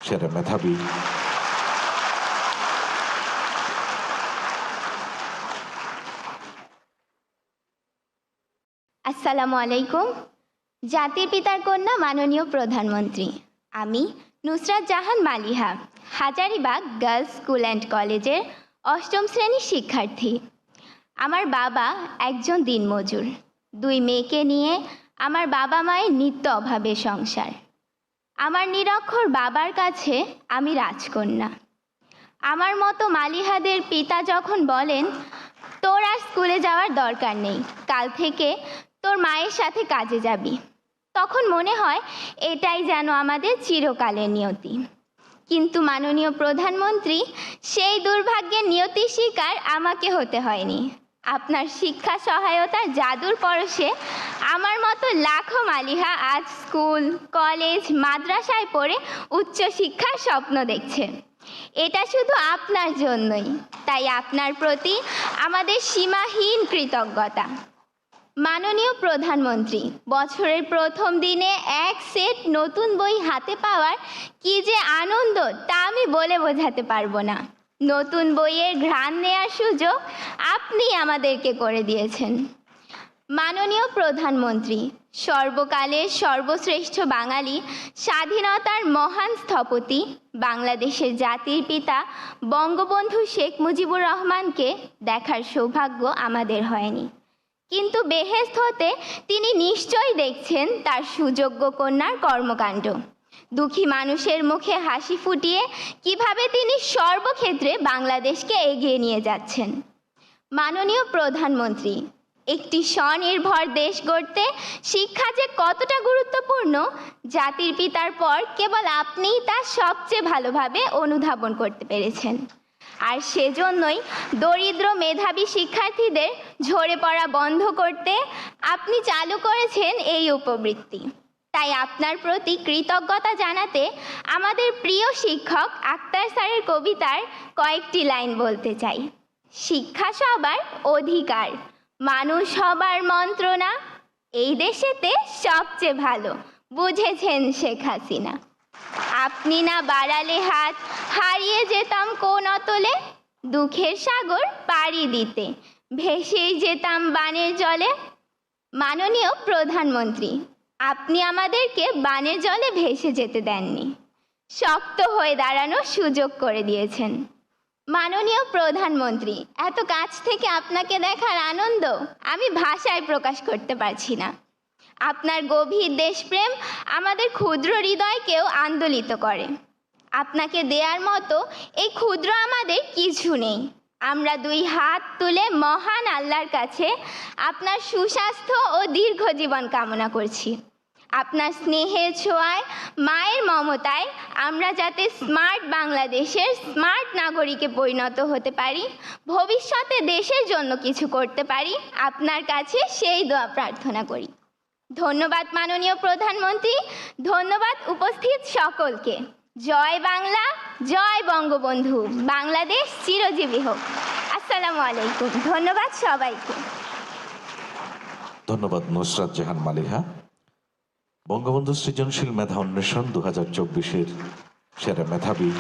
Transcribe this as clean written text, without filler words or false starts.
সেরা মেধাবী। আসসালামু আলাইকুম। জাতির পিতার কন্যা মাননীয় প্রধানমন্ত্রী, আমি Nusrat Jahan Maliha, Hazaribagh girls school and কলেজের ৮ম শ্রেণীর শিক্ষার্থী। আমার বাবা একজন দিনমজুর। 2 মেয়েকে নিয়ে আমার বাবা মায়ের নিত্য অভাবের সংসার। আমার নিরক্ষর বাবার কাছে আমি রাজকন্যা। আমার মতো মালিহাদের পিতা যখন বলেন, তোর আর স্কুলে যাওয়ার দরকার নেই, কাল থেকে তোর মায়ের সাথে কাজে যাবি, তখন মনে হয় এটাই যেন আমাদের চিরকালের নিয়তি। কিন্তু মাননীয় প্রধানমন্ত্রী, সেই দুর্ভাগ্যের নিয়তির শিকার আমাকে হতে হয়নি। আপনার শিক্ষা সহায়তার জাদুর পরশে আমার মতো লাখো মালিহা আজ স্কুল, কলেজ, মাদ্রাসায় পড়ে উচ্চশিক্ষার স্বপ্ন দেখছে। এটা শুধু আপনার জন্যই, তাই আপনার প্রতি আমাদের সীমাহীন কৃতজ্ঞতা। মাননীয় প্রধানমন্ত্রী, বছরের প্রথম দিনে এক সেট নতুন বই হাতে পাওয়ার কি যে আনন্দ তা আমি বলে বোঝাতে পারবো না। নতুন বইয়ের ঘ্রাণ নেওয়ার সুযোগ আপনি আমাদেরকে করে দিয়েছেন। মাননীয় প্রধানমন্ত্রী, সর্বকালের সর্বশ্রেষ্ঠ বাঙালি, স্বাধীনতার মহান স্থপতি, বাংলাদেশের জাতির পিতা বঙ্গবন্ধু শেখ মুজিবুর রহমানকে দেখার সৌভাগ্য আমাদের হয়নি, কিন্তু বেহেশত হতে তিনি নিশ্চয়ই দেখছেন তার সুযোগ্য কন্যার কর্মকাণ্ড। দুঃখী মানুষের মুখে হাসি ফুটিয়ে কিভাবে তিনি সর্বক্ষেত্রে বাংলাদেশকে এগিয়ে নিয়ে যাচ্ছেন। মাননীয় প্রধানমন্ত্রী, একটি স্বনির্ভর দেশ গড়তে শিক্ষা যে কতটা গুরুত্বপূর্ণ, জাতির পিতার পর কেবল আপনিই তা সবচেয়ে ভালোভাবে অনুধাবন করতে পেরেছেন। আর সেজন্যই দরিদ্র মেধাবী শিক্ষার্থীদের ঝরে পড়া বন্ধ করতে আপনি চালু করেছেন এই উপবৃত্তি। তাই আপনার প্রতি কৃতজ্ঞতা জানাতে আমাদের প্রিয় শিক্ষক আক্তার স্যারের কবিতার কয়েকটি লাইন বলতে চাই। শিক্ষা সবার অধিকার, মানুষ সবার মন্ত্রণা, এই দেশেতে সবচেয়ে ভালো বুঝেছেন শেখ হাসিনা। আপনি না বাড়ালে হাত, হারিয়ে যেতাম কোন অতলে, দুঃখের সাগর পাড়ি দিতে ভেসেই যেতাম বানের জলে। মাননীয় প্রধানমন্ত্রী, আপনি আমাদেরকে বানের জলে ভেসে যেতে দেননি, শক্ত হয়ে দাঁড়ানোর সুযোগ করে দিয়েছেন। মাননীয় প্রধানমন্ত্রী, এত কাছ থেকে আপনাকে দেখার আনন্দ আমি ভাষায় প্রকাশ করতে পারছি না। আপনার গভীর দেশপ্রেম আমাদের ক্ষুদ্র হৃদয়কেও আন্দোলিত করে। আপনাকে দেওয়ার মতো এই ক্ষুদ্র আমাদের কিছু নেই। আমরা 2 হাত তুলে মহান আল্লাহর কাছে আপনার সুস্বাস্থ্য ও দীর্ঘ জীবন কামনা করছি। আপনার স্নেহের ছোঁয়ায়, মায়ের মমতায় আমরা যাতে স্মার্ট বাংলাদেশের স্মার্ট নাগরিকে পরিণত হতে পারি, ভবিষ্যতে দেশের জন্য কিছু করতে পারি, আপনার কাছে সেই দোয়া প্রার্থনা করি। ধন্যবাদ মাননীয় প্রধানমন্ত্রী, ধন্যবাদ উপস্থিত সকলকে। জয় বাংলা, জয় বঙ্গবন্ধু, বাংলাদেশ চিরজীবী হোক। আসসালামু আলাইকুম। ধন্যবাদ সবাইকে। ধন্যবাদ নুসরাত জাহান মালিহা। বঙ্গবন্ধু সৃজনশীল মেধা অন্বেষণ 2024-এর সেরা মেধাবী